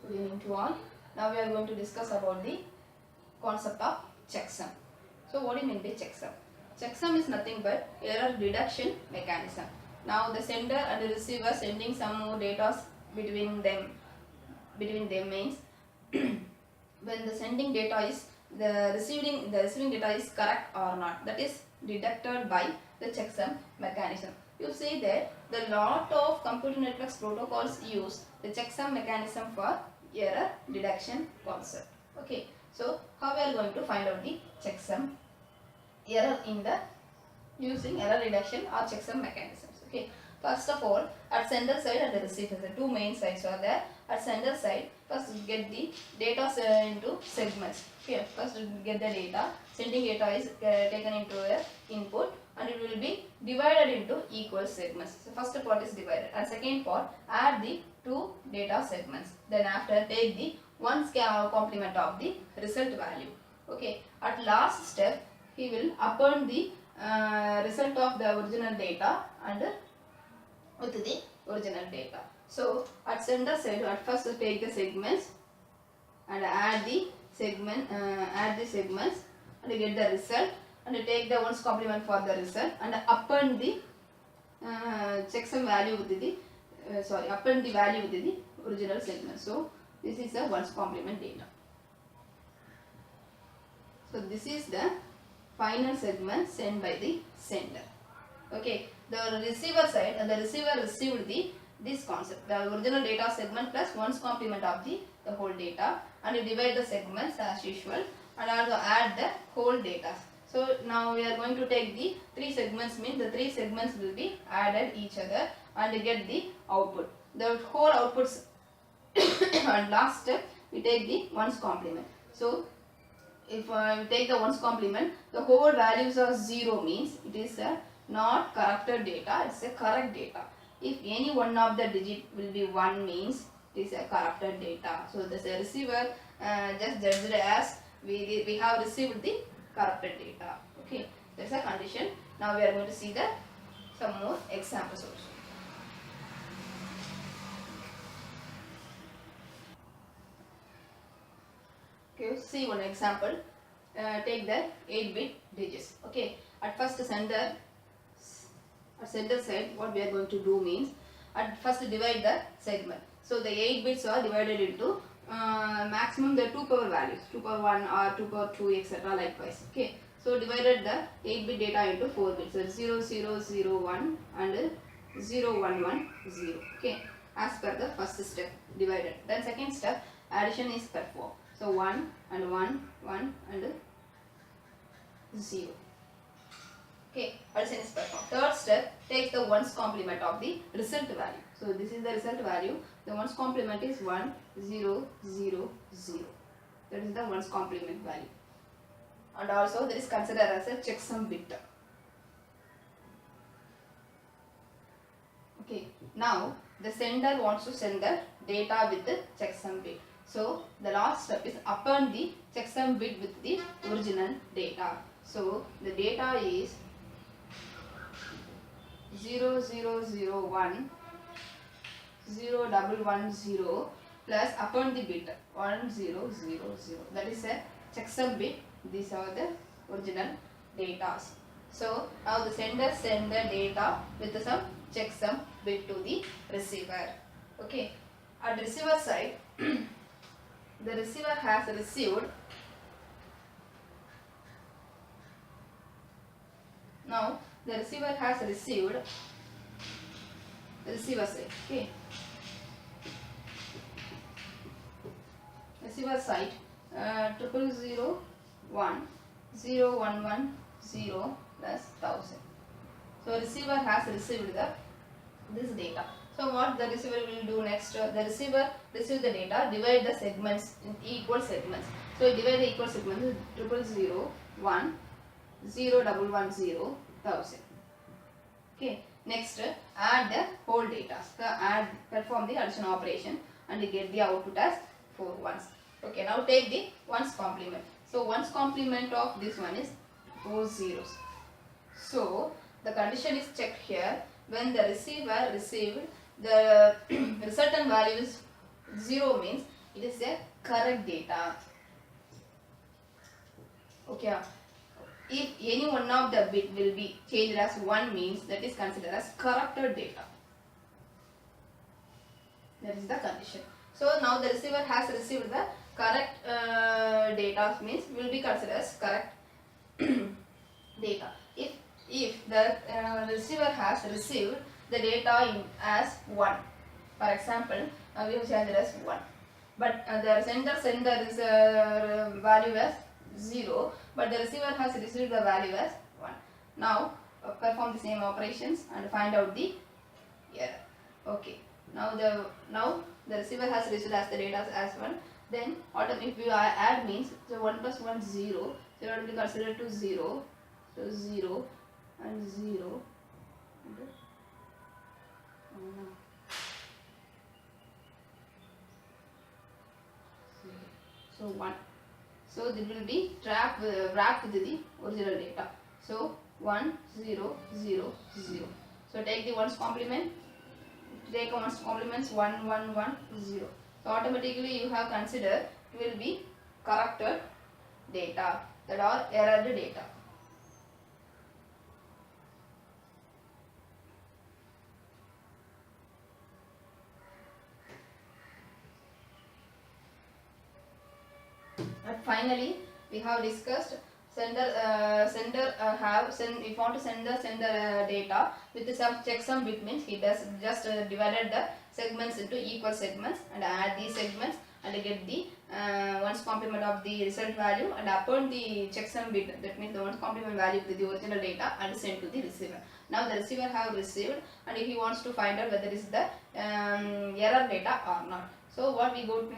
Good evening to all. Now we are going to discuss about the concept of checksum. So what do you mean by checksum? Checksum is nothing but error deduction mechanism. Now the sender and the receiver sending some more data between them means when the sending data is the receiving data is correct or not, that is deducted by the checksum mechanism. You see that the lot of computer networks protocols use the checksum mechanism for error deduction concept. Okay, so how we are going to find out the checksum error in the using error reduction or checksum mechanisms. Okay, first of all, at sender side and the receiver side, two main sides are there. At sender side, first get the data into segments. Okay, first get the data. Sending data is taken into a input and it will be divided into equal segments. So first part is divided and second part add the two data segments. Then after take the one complement of the result value. Okay, at last step he will append the result of the original data and with the original data. So at sender side, at first take the segments and add the segments and get the result and take the ones complement for the result and append the checksum value with the append the value with the original segment. So this is the ones complement data. So this is the final segment sent by the sender. Okay, the receiver side and the receiver received this concept, the original data segment plus ones complement of the whole data, and you divide the segments as usual and also add the whole data. So now we are going to take the three segments, means the three segments will be added each other and get the output. The whole outputs and last step we take the ones complement. So if we take the ones complement, the whole values are 0 means it is a not corrupted data, it is a correct data. If any one of the digit will be 1 means it is a corrupted data. So the receiver just judged as we have received the corrupted data. Okay, that is a condition. Now we are going to see some more examples also. Okay, see one example. Take the 8-bit digits. Okay, at first sender side, what we are going to do means at first divide the segment. So the 8 bits are divided into maximum the 2 power values, 2 power 1 or 2 power 2 etc. likewise. Okay, so divided the 8-bit data into 4 bits. So 0001 and 0110. Okay, as per the first step divided. Then second step addition is performed. So 1 and 1, 1 and 0. Okay, addition is performed. Third step, take the ones complement of the result value. So this is the result value. The ones complement is 1, 0, 0, 0. That is the ones complement value. And also that is considered as a checksum bit. Okay, now the sender wants to send the data with the checksum bit. So the last step is append the checksum bit with the original data. So the data is 0001 0110 plus append the bit 1000. That is a checksum bit. These are the original data. So now the sender send the data with some checksum bit to the receiver. Okay, at the receiver side, the receiver has received. Now the receiver has received the receiver side. Okay, receiver side 0001 0110 plus 1000. So receiver has received this data. So what the receiver will do next? The receiver receive the data, divide the segments in equal segments. So divide the equal segments 0001 0110 1000. Okay. Next, add the whole data. So perform the addition operation and you get the output as 4 ones. Okay. Now take the ones complement. So ones complement of this one is 4 zeros. So the condition is checked here. When the receiver received the resultant value is 0 means It is a correct data. Okay. If any one of the bit will be changed as 1 means that is considered as corrupted data. That is the condition. So now the receiver has received the correct data means will be considered as correct data. If the receiver has received the data in as 1, for example, we have changed it as 1, but the sender is value as 0, but the receiver has received the value as 1. Now perform the same operations and find out the error. Okay. Now the receiver has received as the data as 1. Then if you add means so 1 plus 1 0. So it will be considered to 0. So 0 and 0. So 1. So it will be wrapped with the original data. So 1 0 0 0. So take the 1's complement. Take 1's complements 1 1 1 0. So automatically you have considered it will be corrupted data, that are errored data. And finally, we have discussed if you want to send the data with some checksum bit means he does just divided the segments into equal segments and add these segments and get the one's complement of the result value and upon the checksum bit, that means the one's complement value with the original data and send to the receiver. Now the receiver have received and if he wants to find out whether it is the error data or not. So what he will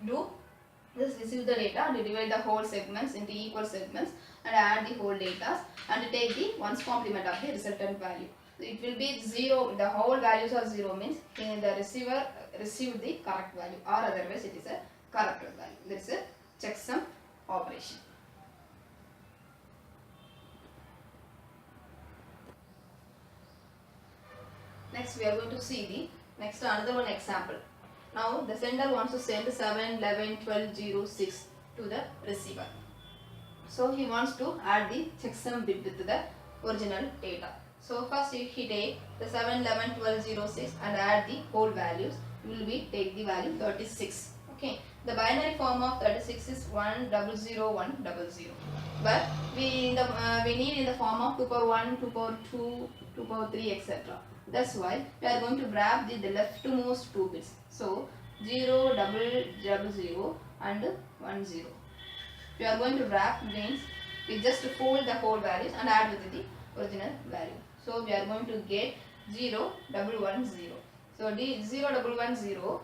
do, just receive the data and divide the whole segments into equal segments and add the whole data and take the one's complement of the resultant value. It will be 0, the whole values are 0 means the receiver received the correct value, or otherwise it is a corrupted value. That is a checksum operation. Next we are going to see the another one example. Now the sender wants to send 7, 11, 12, 0, 6 to the receiver. So he wants to add the checksum bit with the original data. So first if he take the 7, 11, 12, 0, 6 and add the whole values, take the value 36. Okay. The binary form of 36 is 1 0 0 1 0 0. But we need in the form of 2 power 1, 2 power 2, 2 power 3, etc. That's why we are going to grab the leftmost 2 bits. So 0 0 0 and 1 0. We are going to wrap means we just fold the whole values and add with the original value. So we are going to get 0 1 1 0. So 0 1 1 0.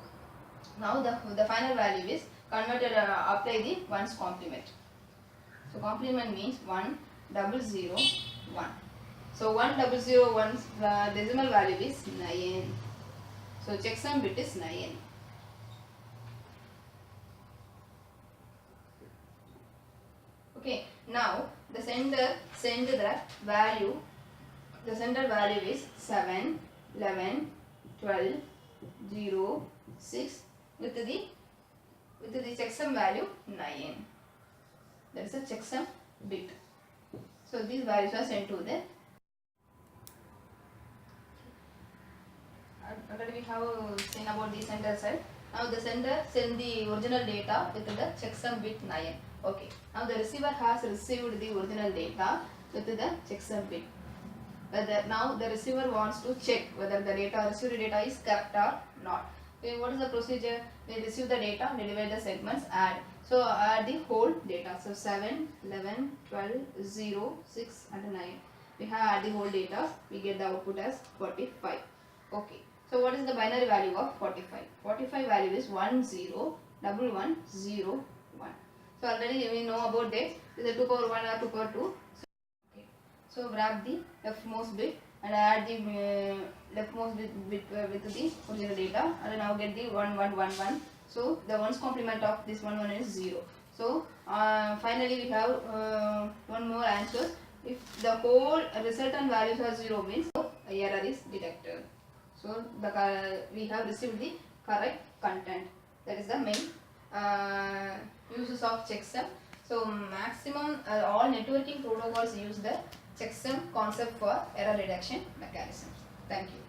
Now the final value is converted, apply the 1's complement. So complement means 1 0 0 1. So 1 0 0 1's decimal value is 9. So checksum bit is 9. Okay. Now the sender send the value. The sender value is 7, 11, 12, 0, 6 with the checksum value 9. That is a checksum bit. So these values are sent to the. Already we have seen about the sender side. Now the sender send the original data with the checksum bit 9. Okay. Now the receiver has received the original data with the checksum bit. Now the receiver wants to check whether the received data is correct or not. Okay, what is the procedure? We receive the data, we divide the segments, add. So add the whole data. So 7, 11, 12, 0, 6 and 9. We have add the whole data. We get the output as 45. Okay. So what is the binary value of 45? 45 value is 10 11 0 1. So already we know about that. Is it 2 power 1 or 2 power 2? So wrap the leftmost bit and add the leftmost bit with the original data and now get the 1 1 1 1. So the 1's complement of this 1 1 is 0. So finally we have one more answer. If the whole resultant values are 0 means error is detected. So we have received the correct content. That is the main uses of checksum. So maximum all networking protocols use the checksum concept for error reduction mechanisms. Thank you.